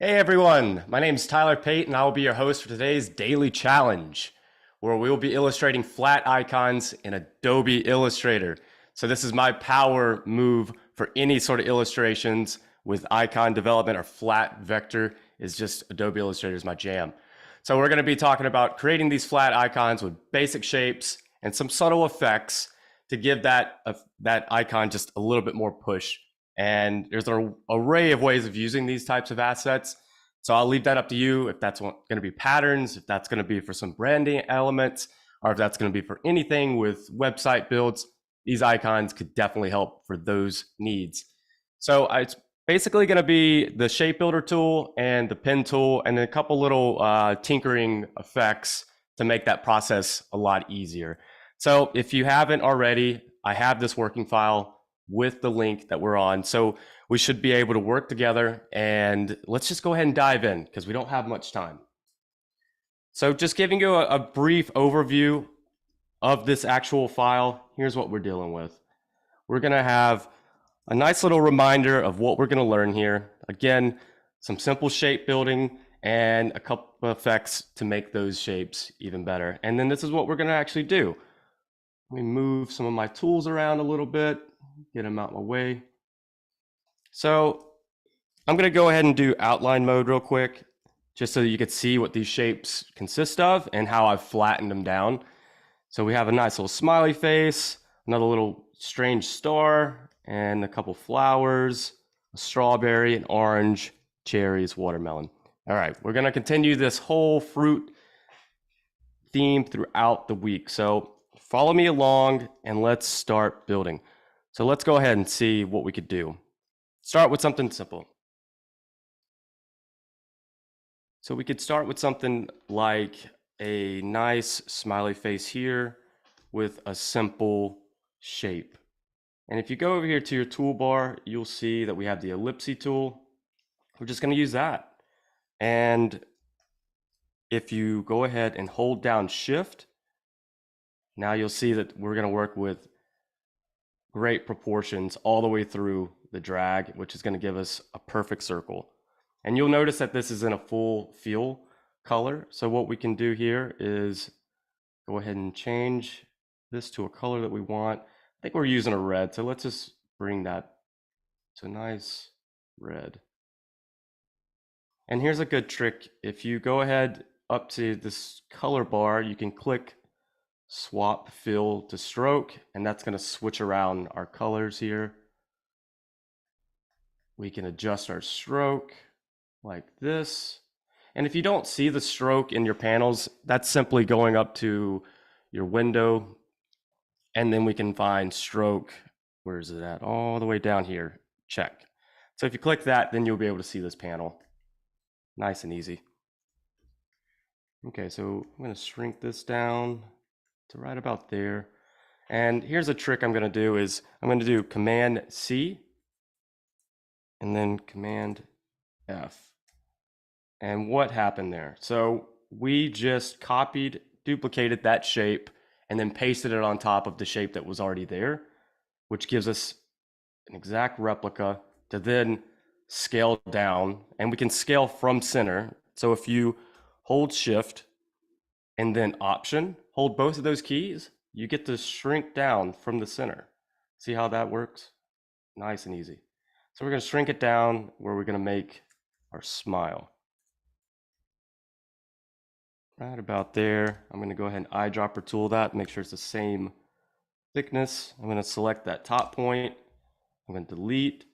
Hey everyone, my name is Tyler Pate and I will be your host for today's daily challenge, where we will be illustrating flat icons in Adobe Illustrator. So this is my power move for any sort of illustrations with icon development or flat vector is just Adobe Illustrator is my jam. So we're going to be talking about creating these flat icons with basic shapes and some subtle effects to give that icon just a little bit more push. And there's an array of ways of using these types of assets. So I'll leave that up to you if that's going to be patterns, if that's going to be for some branding elements, or if that's going to be for anything with website builds. These icons could definitely help for those needs. So it's basically going to be the shape builder tool and the pen tool and a couple little tinkering effects to make that process a lot easier. So if you haven't already, I have this working file with the link that we're on. So we should be able to work together, and let's just go ahead and dive in because we don't have much time. So just giving you a brief overview of this actual file, here's what we're dealing with. We're gonna have a nice little reminder of what we're gonna learn here. Again, some simple shape building and a couple of effects to make those shapes even better. And then this is what we're gonna actually do. Let me move some of my tools around a little bit, get them out of my way. So I'm going to go ahead and do outline mode real quick, just so you can see what these shapes consist of and how I've flattened them down. So we have a nice little smiley face, another little strange star, and a couple flowers, a strawberry, an orange, cherries, watermelon. All right, we're going to continue this whole fruit theme throughout the week. So follow me along and let's start building. So let's go ahead and see what we could do. Start with something simple. So we could start with something like a nice smiley face here with a simple shape. And if you go over here to your toolbar, you'll see that we have the ellipse tool. We're just going to use that. And if you go ahead and hold down Shift, now you'll see that we're going to work with great proportions all the way through the drag, which is going to give us a perfect circle. And you'll notice that this is in a full fill color. So what we can do here is go ahead and change this to a color that we want. I think we're using a red, so let's just bring that to a nice red. And here's a good trick. If you go ahead up to this color bar, you can click swap fill to stroke, and that's going to switch around our colors here. We can adjust our stroke like this. And if you don't see the stroke in your panels, that's simply going up to your window, and then we can find stroke. Where is it at? All the way down here. Check. So if you click that, then you'll be able to see this panel. Nice and easy. Okay, so I'm going to shrink this down to right about there. And here's a trick I'm going to do is I'm going to do Command C and then Command F. And what happened there? So we just copied, duplicated that shape, and then pasted it on top of the shape that was already there, which gives us an exact replica to then scale down. And we can scale from center. So if you hold Shift and then Option, hold both of those keys, you get to shrink down from the center. See how that works? Nice and easy. So we're going to shrink it down where we're going to make our smile. Right about there. I'm going to go ahead and eyedropper tool that, make sure it's the same thickness. I'm going to select that top point. I'm going to delete.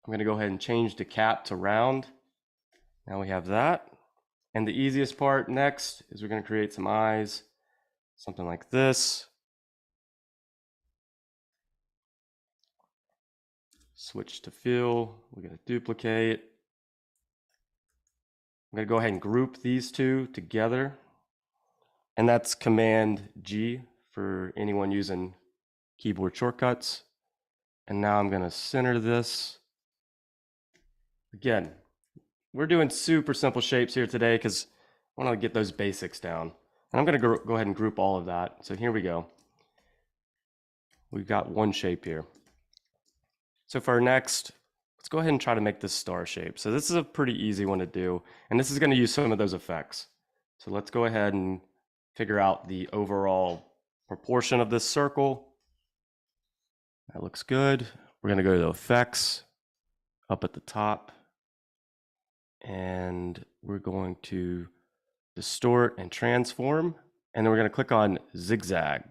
I'm going to go ahead and change the cap to round. Now we have that. And the easiest part next is we're going to create some eyes, something like this. Switch to fill. We're going to duplicate. I'm going to go ahead and group these two together. And that's Command G for anyone using keyboard shortcuts. And now I'm going to center this. Again, we're doing super simple shapes here today because I want to get those basics down. And I'm going to go ahead and group all of that. So here we go. We've got one shape here. So for our next, let's go ahead and try to make this star shape. So this is a pretty easy one to do, and this is going to use some of those effects. So let's go ahead and figure out the overall proportion of this circle. That looks good. We're going to go to effects up at the top, and we're going to distort and transform, and then we're going to click on zigzag.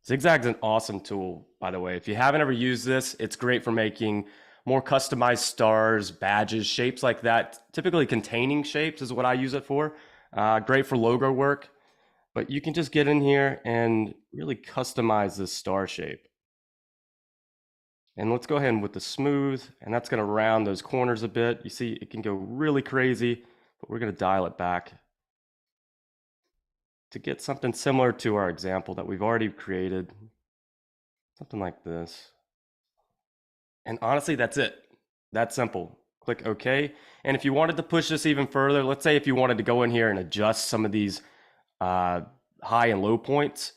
Zigzag's an awesome tool, by the way. If you haven't ever used this, it's great for making more customized stars, badges, shapes like that. Typically containing shapes is what I use it for. Great for logo work, but you can just get in here and really customize this star shape. And let's go ahead and with the smooth, and that's going to round those corners a bit. You see, it can go really crazy, but we're going to dial it back to get something similar to our example that we've already created. Something like this. And honestly, that's it. That's simple. Click OK. And if you wanted to push this even further, let's say if you wanted to go in here and adjust some of these high and low points.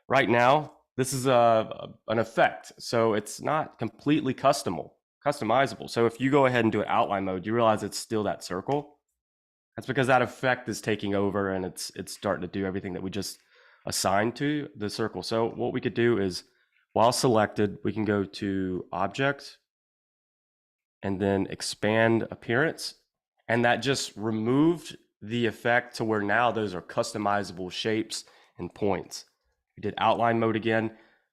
Right now, this is an effect, so it's not completely customizable. So if you go ahead and do it outline mode, you realize it's still that circle. That's because that effect is taking over and it's starting to do everything that we just assigned to the circle. So what we could do is, while selected, we can go to Object and then Expand Appearance. And that just removed the effect to where now those are customizable shapes and points. We did outline mode again.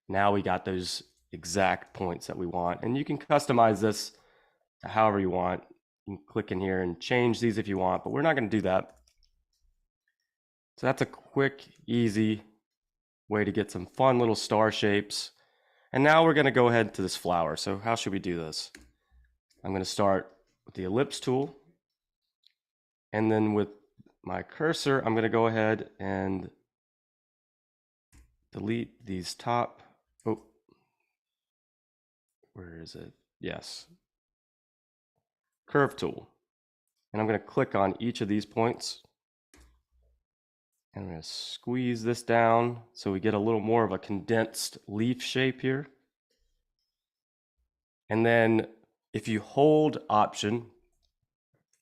Now we got those exact points that we want. And you can customize this however you want. You can click in here and change these if you want, but we're not going to do that. So that's a quick, easy way to get some fun little star shapes. And now we're going to go ahead to this flower. So how should we do this? I'm going to start with the ellipse tool. And then with my cursor, I'm going to go ahead and delete these top. Oh, where is it? Yes. Curve tool. And I'm going to click on each of these points. And I'm going to squeeze this down so we get a little more of a condensed leaf shape here. And then if you hold Option,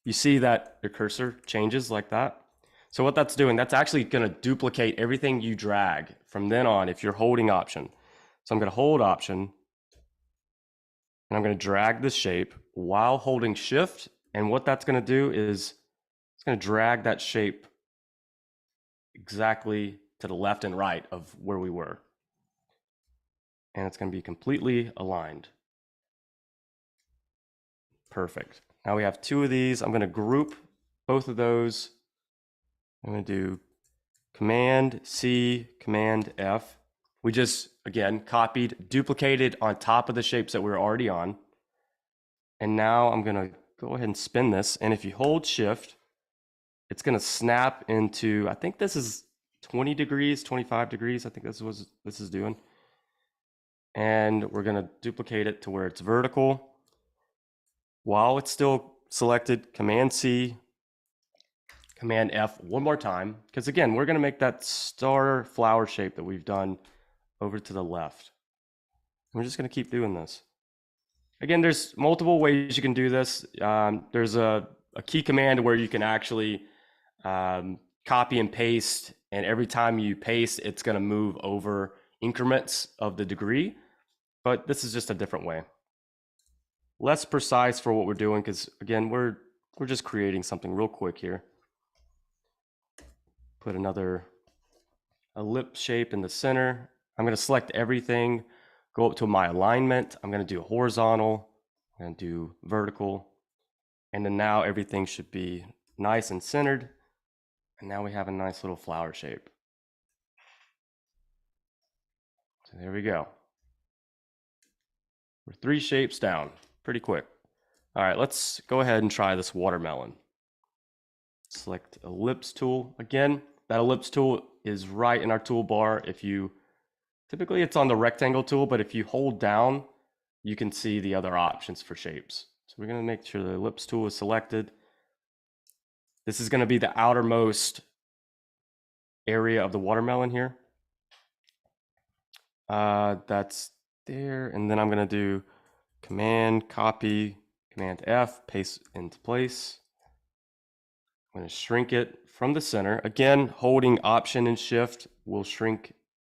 you see that your cursor changes like that. So what that's doing, that's actually going to duplicate everything you drag from then on if you're holding Option. So I'm going to hold Option, and I'm going to drag this shape while holding Shift. And what that's going to do is it's going to drag that shape exactly to the left and right of where we were. And it's going to be completely aligned. Perfect. Now we have two of these. I'm going to group both of those. I'm going to do Command C, Command F. We just, again, copied, duplicated on top of the shapes that we were already on. And now I'm going to go ahead and spin this. And if you hold Shift, it's going to snap into, I think this is 20 degrees, 25 degrees. I think this is what this is doing. And we're going to duplicate it to where it's vertical. While it's still selected, Command C, Command F one more time. Because again, we're going to make that star flower shape that we've done over to the left. We're just going to keep doing this. Again, there's multiple ways you can do this. There's a key command where you can actually copy and paste, and every time you paste, it's going to move over increments of the degree. But this is just a different way. Less precise for what we're doing, because again, we're just creating something real quick here. Put another ellipse shape in the center. I'm going to select everything, go up to my alignment. I'm going to do horizontal, I'm going to do vertical, and then now everything should be nice and centered. And now we have a nice little flower shape. So there we go. We're 3 shapes down, pretty quick. All right, let's go ahead and try this watermelon. Select ellipse tool. Again, that ellipse tool is right in our toolbar. Typically it's on the rectangle tool, but if you hold down, you can see the other options for shapes. So we're going to make sure the ellipse tool is selected. This is going to be the outermost area of the watermelon here. That's there. And then I'm going to do Command copy, Command F, paste into place. I'm going to shrink it from the center. Again, holding Option and Shift will shrink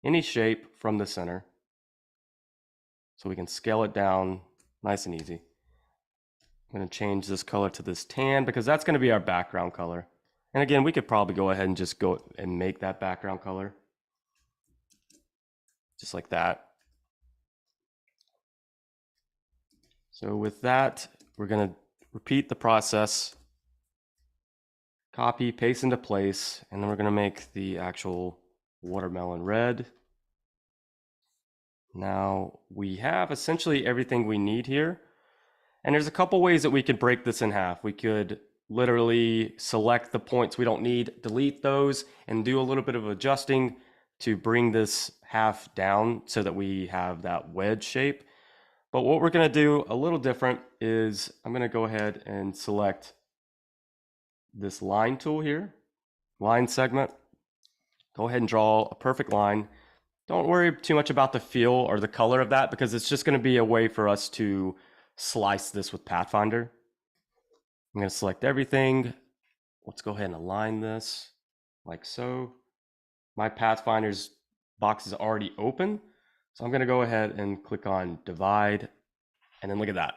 any shape from the center. So we can scale it down nice and easy. I'm going to change this color to this tan because that's going to be our background color. And again, we could probably go ahead and just go and make that background color. Just like that. So with that, we're going to repeat the process. Copy, paste into place, and then we're going to make the actual watermelon red. Now we have essentially everything we need here. And there's a couple ways that we could break this in half. We could literally select the points we don't need, delete those, and do a little bit of adjusting to bring this half down so that we have that wedge shape. But what we're going to do a little different is I'm going to go ahead and select this line tool here, line segment. Go ahead and draw a perfect line. Don't worry too much about the feel or the color of that because it's just going to be a way for us to slice this with Pathfinder. I'm going to select everything. Let's go ahead and align this like so. My Pathfinder's box is already open. So I'm going to go ahead and click on divide. And then look at that.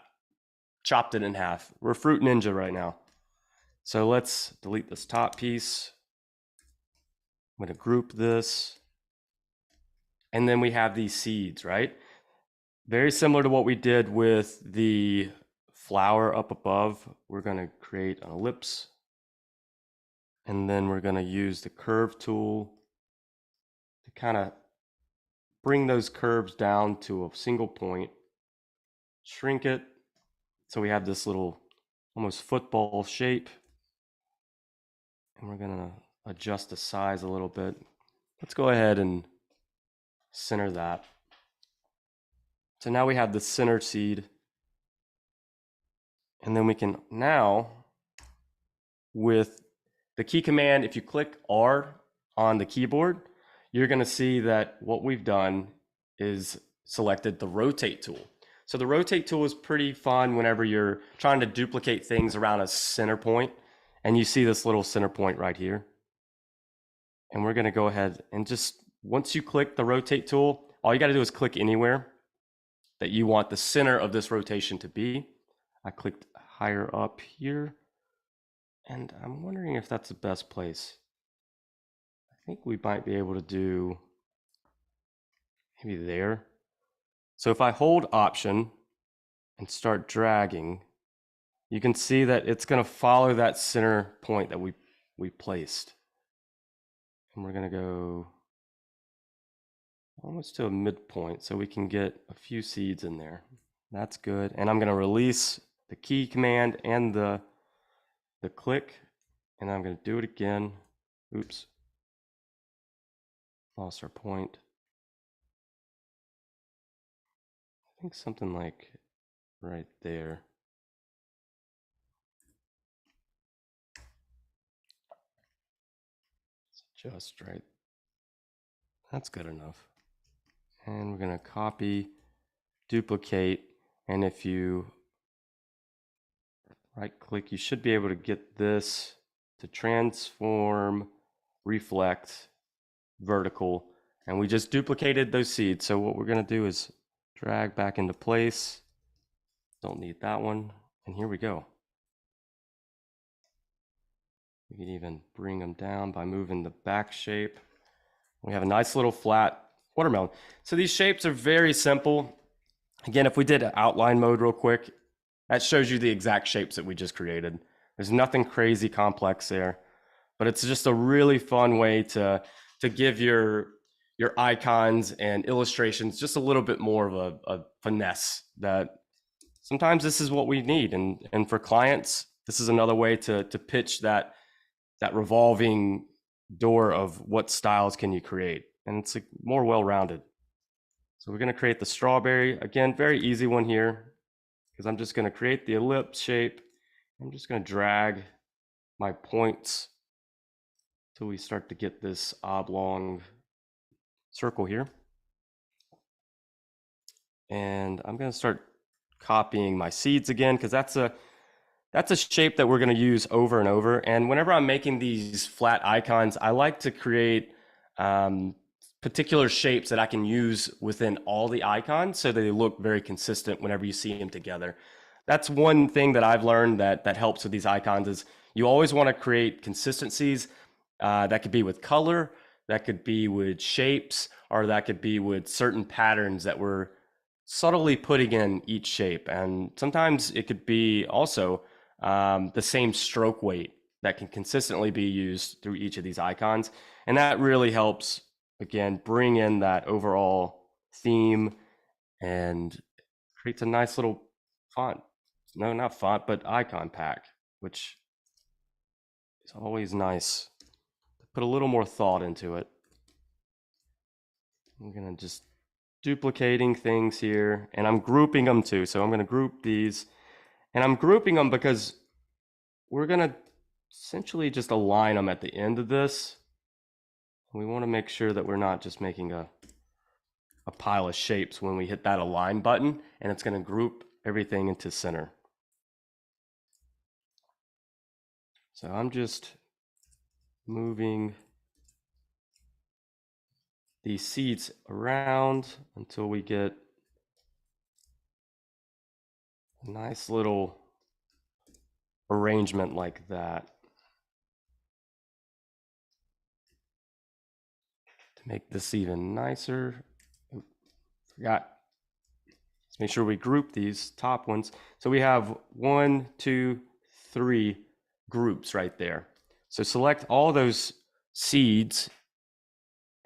Chopped it in half. We're Fruit Ninja right now. So let's delete this top piece. I'm going to group this. And then we have these seeds, right? Very similar to what we did with the flower up above. We're going to create an ellipse. And then we're going to use the curve tool to kind of bring those curves down to a single point. Shrink it. So we have this little almost football shape. And we're going to adjust the size a little bit. Let's go ahead and center that. So now we have the center seed. And then we can now, with the key command, if you click R on the keyboard, you're going to see that what we've done is selected the rotate tool. So the rotate tool is pretty fun whenever you're trying to duplicate things around a center point. And you see this little center point right here. And we're going to go ahead and just, once you click the rotate tool, all you got to do is click anywhere that you want the center of this rotation to be. I clicked higher up here. And I'm wondering if that's the best place. I think we might be able to do maybe there. So if I hold Option and start dragging, you can see that it's going to follow that center point that we placed. And we're going to go almost to a midpoint so we can get a few seeds in there. That's good. And I'm going to release the key command and the click, and I'm going to do it again. Oops. Lost our point. I think something like right there. Just right. That's good enough. And we're going to copy, duplicate, and if you right click, you should be able to get this to transform, reflect, vertical, and we just duplicated those seeds. So what we're going to do is drag back into place. Don't need that one. And here we go. We can even bring them down by moving the back shape. We have a nice little flat watermelon. So these shapes are very simple. Again, if we did outline mode real quick, that shows you the exact shapes that we just created. There's nothing crazy complex there, but it's just a really fun way to give your icons and illustrations just a little bit more of a finesse. That sometimes this is what we need, and for clients, this is another way to pitch that revolving door of what styles can you create, and it's more well-rounded. So we're going to create the strawberry. Again, very easy one here, because I'm just going to create the ellipse shape. I'm just going to drag my points till we start to get this oblong circle here. And I'm going to start copying my seeds again, because that's a shape that we're going to use over and over. And whenever I'm making these flat icons, I like to create particular shapes that I can use within all the icons so they look very consistent whenever you see them together. That's one thing that I've learned that helps with these icons is you always want to create consistencies. That could be with color, that could be with shapes, or that could be with certain patterns that we're subtly putting in each shape. And sometimes it could be also the same stroke weight that can consistently be used through each of these icons. And that really helps, again, bring in that overall theme and creates a nice little font. No, not font, but icon pack, which is always nice to put a little more thought into it. I'm going to just duplicating things here, and I'm grouping them too. So I'm going to group these, and I'm grouping them because we're going to essentially just align them at the end of this. We want to make sure that we're not just making a pile of shapes when we hit that align button, and it's going to group everything into center. So I'm just moving these seeds around until we get a nice little arrangement like that. To make this even nicer, forgot. Let's make sure we group these top ones. So we have 1, 2, 3 groups right there. So select all those seeds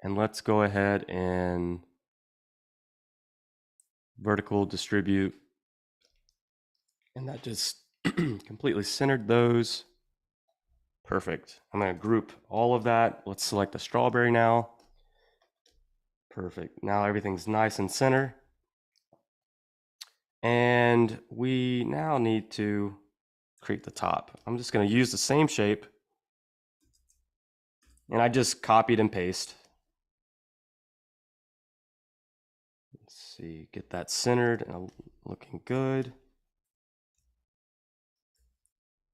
and let's go ahead and vertical distribute. And that just completely centered those. Perfect. I'm going to group all of that. Let's select the strawberry now. Perfect. Now everything's nice and center. And we now need to create the top. I'm just going to use the same shape. And I just copied and paste. Let's see, get that centered and looking good.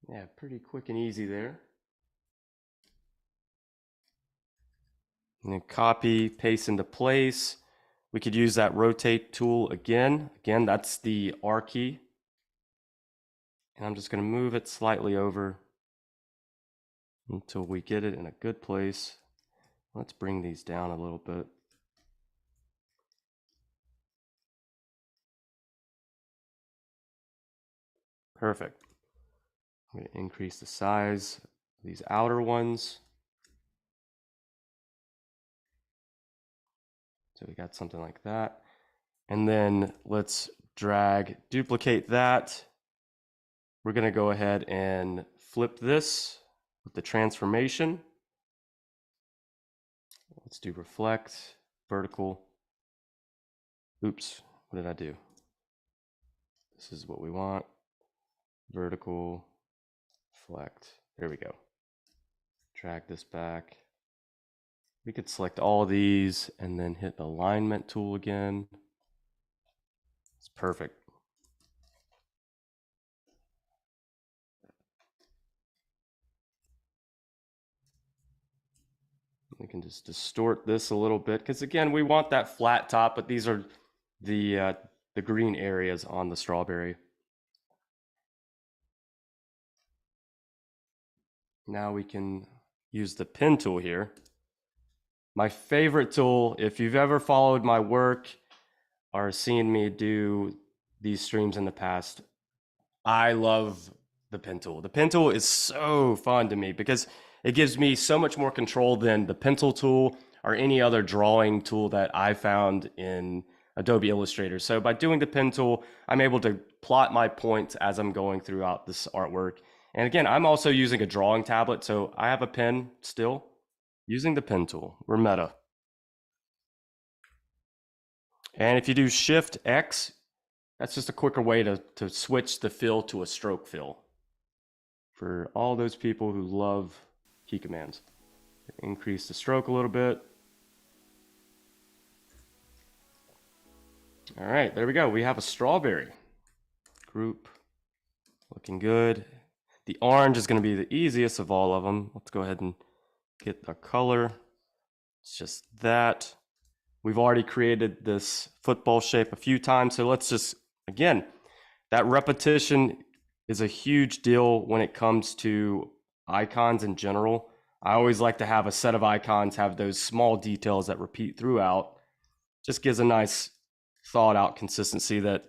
Yeah, pretty quick and easy there. And then copy, paste into place. We could use that rotate tool again. Again, that's the R key. And I'm just going to move it slightly over until we get it in a good place. Let's bring these down a little bit. Perfect. I'm going to increase the size of these outer ones. So we got something like that. And then let's drag, duplicate that. We're going to go ahead and flip this with the transformation. Let's do reflect, vertical. Oops, what did I do? This is what we want. Vertical, reflect. There we go. Drag this back. We could select all of these and then hit the alignment tool again. It's perfect. We can just distort this a little bit because again, we want that flat top, but these are the green areas on the strawberry. Now we can use the pen tool here. My favorite tool, if you've ever followed my work or seen me do these streams in the past, I love the pen tool. The pen tool is so fun to me because it gives me so much more control than the pencil tool or any other drawing tool that I found in Adobe Illustrator. So by doing the pen tool, I'm able to plot my points as I'm going throughout this artwork. And again, I'm also using a drawing tablet, so I have a pen still using the pen tool. We're meta. And if you do Shift X, that's just a quicker way to switch the fill to a stroke fill for all those people who love key commands. Increase the stroke a little bit. All right, there we go. We have a strawberry. group. Looking good. The orange is going to be the easiest of all of them. Let's go ahead and get our color. It's just that. We've already created this football shape a few times, so let's just, again, that repetition is a huge deal when it comes to icons in general. I always like to have a set of icons, have those small details that repeat throughout. Just gives a nice thought out consistency that,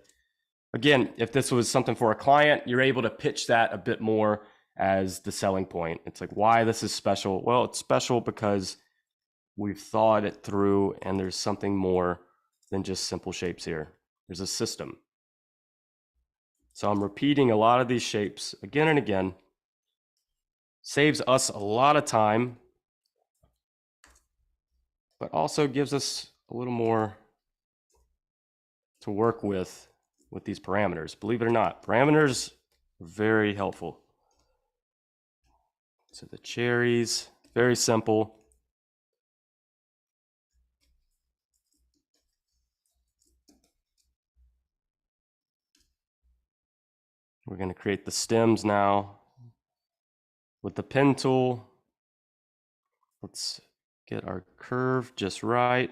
again, if this was something for a client, you're able to pitch that a bit more as the selling point. It's like, why this is special? Well, it's special because we've thought it through and there's something more than just simple shapes here. There's a system. So I'm repeating a lot of these shapes again and again. Saves us a lot of time, but also gives us a little more to work with these parameters. Believe it or not, parameters are very helpful. So the cherries, very simple. We're going to create the stems now with the pen tool. Let's get our curve just right.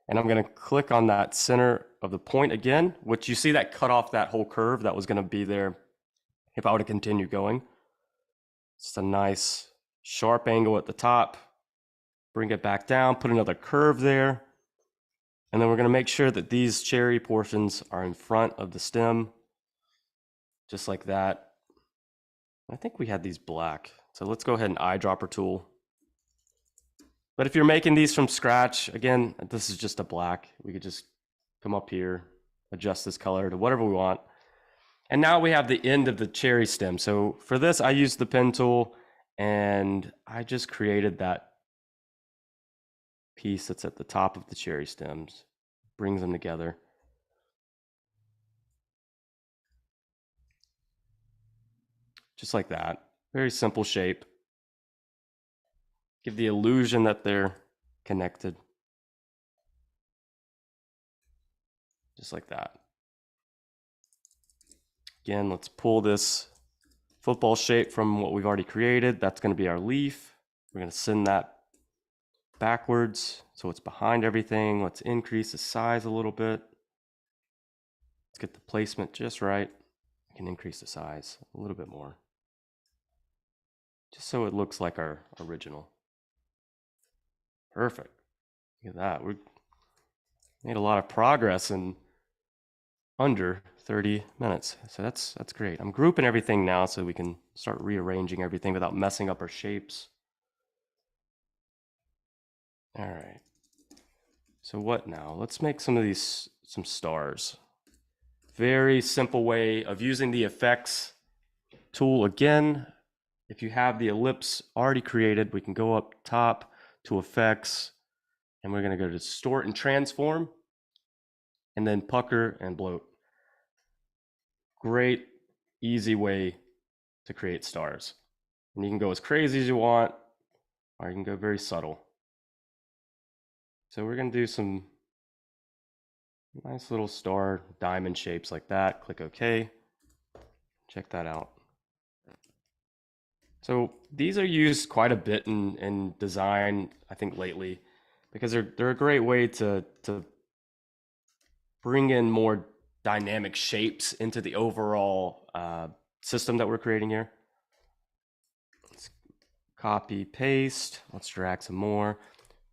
And I'm going to click on that center of the point again, which you see that cut off that whole curve that was going to be there if I were to continue going. It's a nice sharp angle at the top. Bring it back down, put another curve there. And then we're going to make sure that these cherry portions are in front of the stem. Just like that. I think we had these black. So let's go ahead and eyedropper tool. But if you're making these from scratch, again, this is just a black. We could just come up here, adjust this color to whatever we want. And now we have the end of the cherry stem. So for this, I used the pen tool and I just created that piece that's at the top of the cherry stems. Brings them together. Just like that. Very simple shape. Give the illusion that they're connected. Just like that. Again, let's pull this football shape from what we've already created. That's going to be our leaf. We're going to send that backwards so it's behind everything. Let's increase the size a little bit. Let's get the placement just right. We can increase the size a little bit more, just so it looks like our original. Perfect. Look at that. We made a lot of progress in under 30 minutes. So that's great. I'm grouping everything now so we can start rearranging everything without messing up our shapes. All right. So what now? Let's make some stars. Very simple way of using the effects tool again. If you have the ellipse already created, we can go up top to effects and we're going to go to distort and transform and then pucker and bloat. Great, easy way to create stars. And you can go as crazy as you want, or you can go very subtle. So we're going to do some nice little star diamond shapes like that. Click OK. Check that out. So these are used quite a bit in design, I think, lately, because they're a great way to bring in more dynamic shapes into the overall system that we're creating here. Let's copy, paste. Let's drag some more.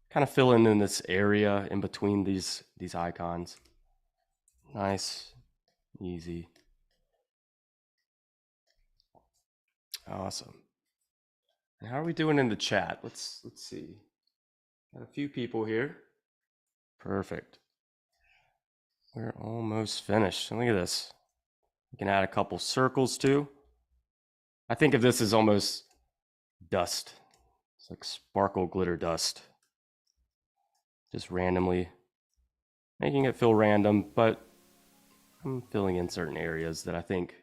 Kind of fill in this area in between these icons. Nice, easy. Awesome. And how are we doing in the chat? Let's see. Got a few people here. Perfect. We're almost finished. And look at this. We can add a couple circles too. I think of this as almost dust. It's like sparkle glitter dust. Just randomly making it feel random, but I'm filling in certain areas that I think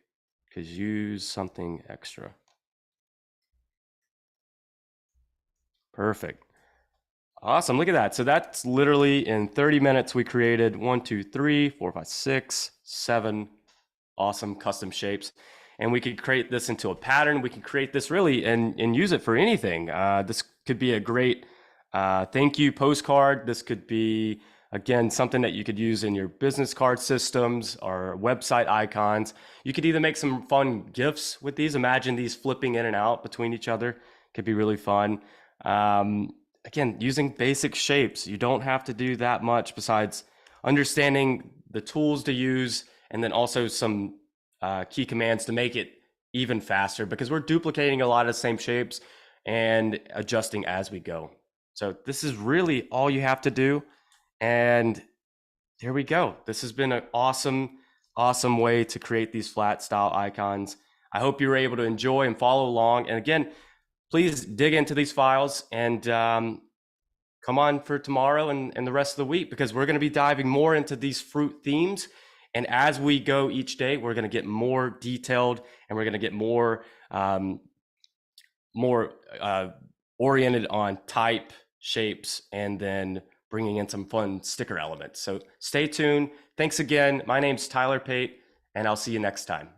could use something extra. Perfect. Awesome. Look at that. So that's literally in 30 minutes we created 1, 2, 3, 4, 5, 6, 7 awesome custom shapes. And we could create this into a pattern. We can create this really and use it for anything. This could be a great thank you postcard. This could be, again, something that you could use in your business card systems or website icons. You could either make some fun GIFs with these. Imagine these flipping in and out between each other. Could be really fun. Again, using basic shapes. You don't have to do that much besides understanding the tools to use and then also some key commands to make it even faster, because we're duplicating a lot of the same shapes and adjusting as we go. So this is really all you have to do. And there we go. This has been an awesome, awesome way to create these flat style icons. I hope you were able to enjoy and follow along. And again, please dig into these files and come on for tomorrow and the rest of the week, because we're going to be diving more into these fruit themes. And as we go each day, we're going to get more detailed and we're going to get more oriented on type, shapes, and then bringing in some fun sticker elements. So stay tuned. Thanks again. My name's Tyler Pate, and I'll see you next time.